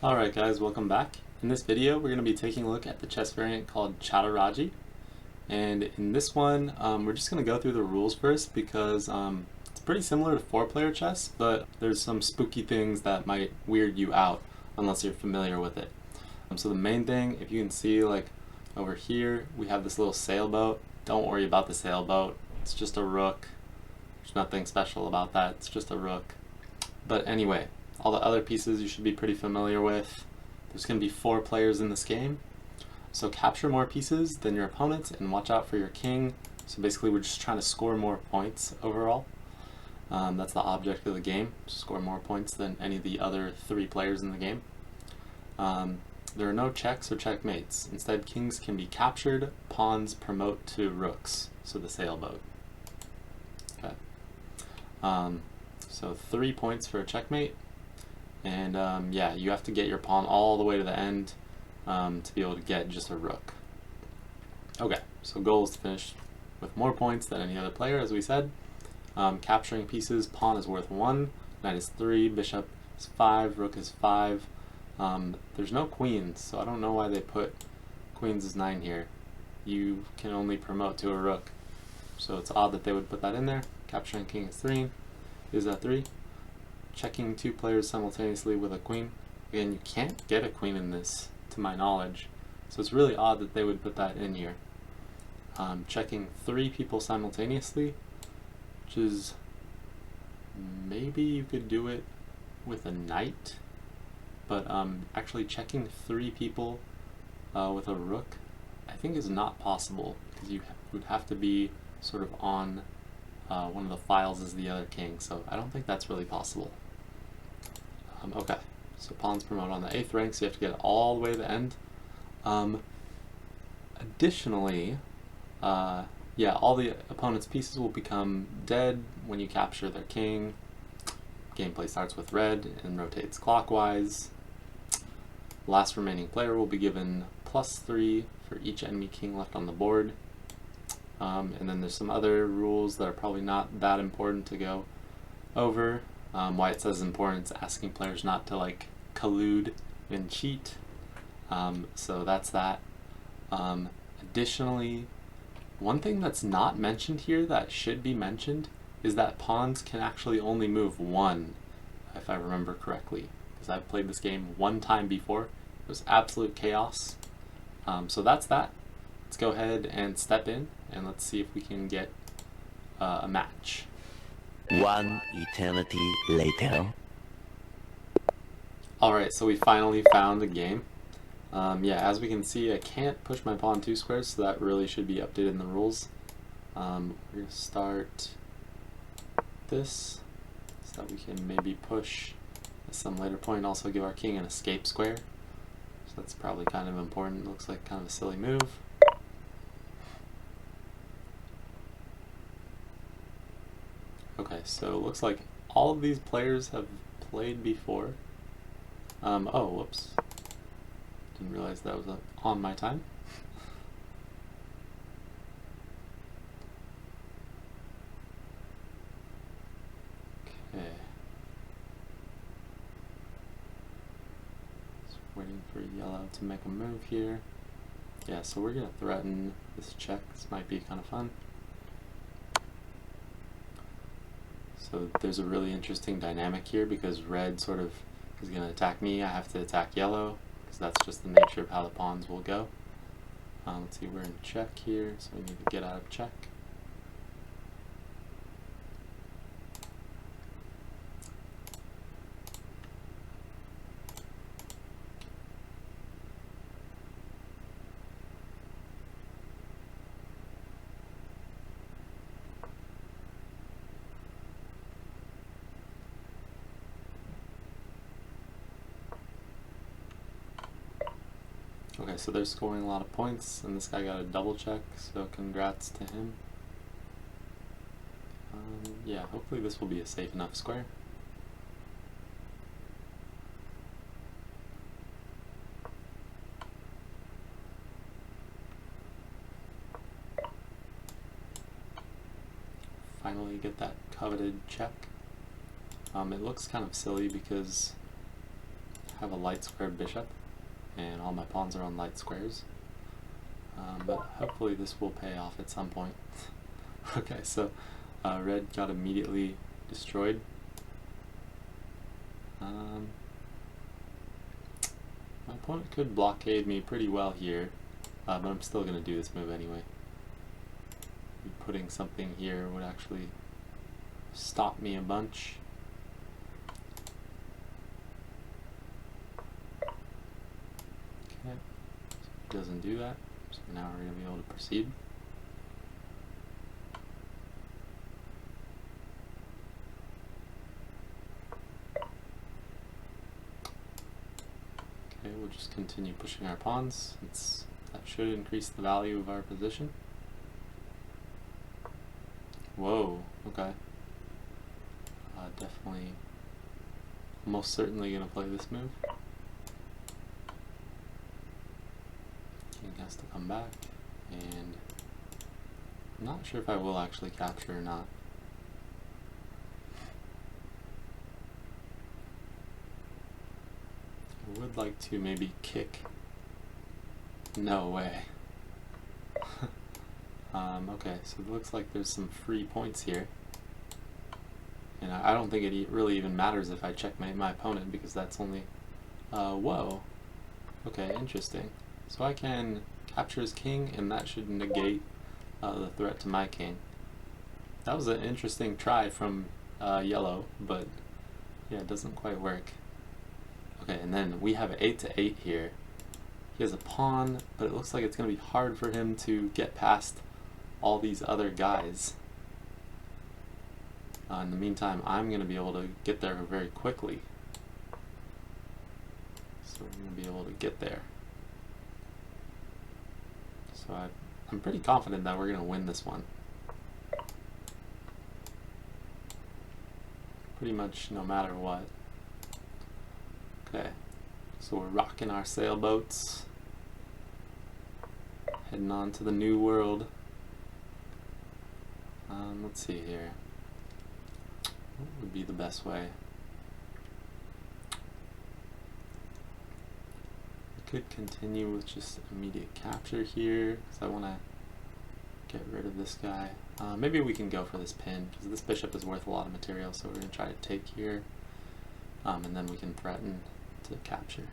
Alright guys, welcome back. In this video we're going to be taking a look at the chess variant called Chaturaji. And in this one we're just going to go through the rules first because it's pretty similar to 4-player chess, but there's some spooky things that might weird you out unless you're familiar with it. So the main thing, if you can see, like over here we have this little sailboat. Don't worry about the sailboat, it's just a rook. There's nothing special about that, it's just a rook. But anyway, all the other pieces you should be pretty familiar with. There's going to be 4 players in this game, so capture more pieces than your opponents and watch out for your king. So basically we're just trying to score more points overall. That's the object of the game, score more points than any of the other 3 players in the game. There are no checks or checkmates. Instead, kings can be captured, pawns promote to rooks, so the sailboat. Okay. So 3 points for a checkmate. And yeah, you have to get your pawn all the way to the end to be able to get just a rook. Okay, so goal is to finish with more points than any other player, as we said. Capturing pieces, pawn is worth 1, knight is 3, bishop is 5, rook is 5. There's no queens, so I don't know why they put queens as 9 here. You can only promote to a rook, so it's odd that they would put that in there. Capturing king is 3, is that 3. Checking 2 players simultaneously with a queen. Again, you can't get a queen in this, to my knowledge, so it's really odd that they would put that in here. Checking 3 people simultaneously, which is, maybe you could do it with a knight, but actually checking 3 people with a rook, I think is not possible, because you would have to be sort of on one of the files as the other king, so I don't think that's really possible. Okay, so pawns promote on the 8th rank, so you have to get it all the way to the end. Additionally, yeah, all the opponent's pieces will become dead when you capture their king. Gameplay starts with red and rotates clockwise. Last remaining player will be given +3 for each enemy king left on the board. And then there's some other rules that are probably not that important to go over. Why it says important is asking players not to like collude and cheat. So that's that. Additionally, one thing that's not mentioned here that should be mentioned is that pawns can actually only move 1, if I remember correctly, because I've played this game 1 time before. It was absolute chaos. So that's that. Let's go ahead and step in and let's see if we can get a match. One eternity later. Alright, so we finally found a game. Yeah, as we can see, I can't push my pawn 2 squares, so that really should be updated in the rules. We're going to start this so that we can maybe push at some later point, also give our king an escape square. So that's probably kind of important. Looks like kind of a silly move. Okay, so it looks like all of these players have played before. Oh, whoops. Didn't realize that was on my time. Okay. Just waiting for yellow to make a move here. Yeah, so we're going to threaten this check. This might be kind of fun. So there's a really interesting dynamic here because red sort of is going to attack me. I have to attack yellow because that's just the nature of how the pawns will go. Let's see, we're in check here, so we need to get out of check. Okay, so they're scoring a lot of points, and this guy got a double check, so congrats to him. Yeah, hopefully this will be a safe enough square. Finally get that coveted check. It looks kind of silly because have a light squared bishop, and all my pawns are on light squares. But hopefully this will pay off at some point. Okay, so red got immediately destroyed. My opponent could blockade me pretty well here, but I'm still going to do this move anyway. Putting something here would actually stop me a bunch. Okay, so he doesn't do that, so now we're going to be able to proceed. Okay, we'll just continue pushing our pawns, since that should increase the value of our position. Whoa, okay. Definitely, almost certainly going to play this move. King has to come back, and I'm not sure if I will actually capture or not. I would like to maybe kick. No way. Okay, so it looks like there's some free points here. And I don't think it really even matters if I checkmate my opponent, because that's only... whoa. Okay, interesting. So I can capture his king, and that should negate the threat to my king. That was an interesting try from yellow, but yeah, it doesn't quite work. Okay, and then we have 8 to 8 here. He has a pawn, but it looks like it's going to be hard for him to get past all these other guys. In the meantime, I'm going to be able to get there very quickly. So we're going to be able to get there. So I'm pretty confident that we're going to win this one. Pretty much no matter what. Okay, so we're rocking our sailboats. Heading on to the new world. Let's see here. What would be the best way? I could continue with just immediate capture here, because I want to get rid of this guy. Maybe we can go for this pin, because this bishop is worth a lot of material, so we're going to try to take here, and then we can threaten to capture.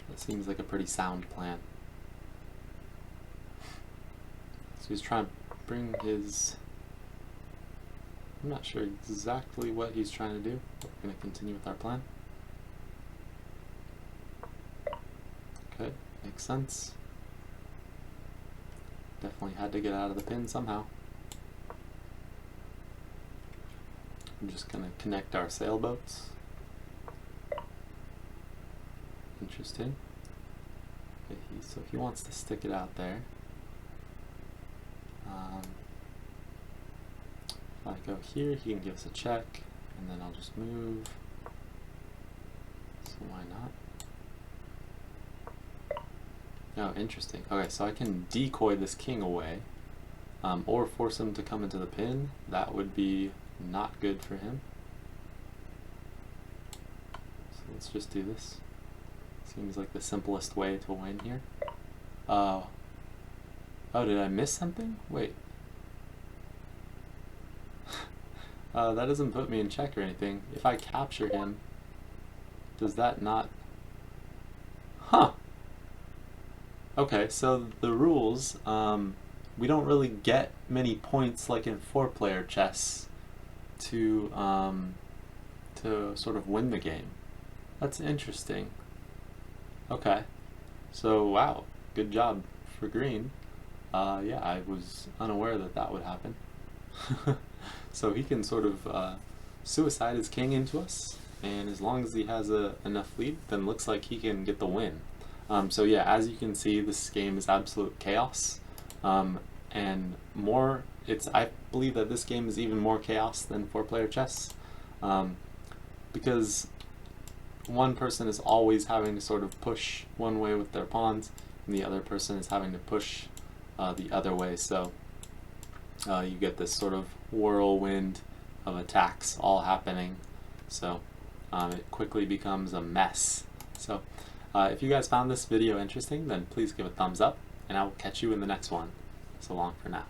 That seems like a pretty sound plan. So he's trying to bring his... I'm not sure exactly what he's trying to do, but we're going to continue with our plan. Okay, makes sense. Definitely had to get out of the pin somehow. I'm just going to connect our sailboats. Interesting. Okay, so he wants to stick it out there. If I go here, he can give us a check, and then I'll just move. So why not? Oh, interesting. Okay, so I can decoy this king away, or force him to come into the pin. That would be not good for him. So let's just do this. Seems like the simplest way to win here. Oh, did I miss something? Wait. That doesn't put me in check or anything. If I capture him, does that not... Huh! Okay, so the rules, we don't really get many points like in 4-player chess to sort of win the game. That's interesting. Okay, so wow, good job for green. Yeah, I was unaware that that would happen. So he can sort of suicide his king into us, and as long as he has enough lead, then looks like he can get the win. So yeah, as you can see, this game is absolute chaos, and more. I believe that this game is even more chaos than 4-player chess, because one person is always having to sort of push one way with their pawns, and the other person is having to push the other way. So you get this sort of whirlwind of attacks all happening. So it quickly becomes a mess. So if you guys found this video interesting, then please give a thumbs up, and I will catch you in the next one. So long for now.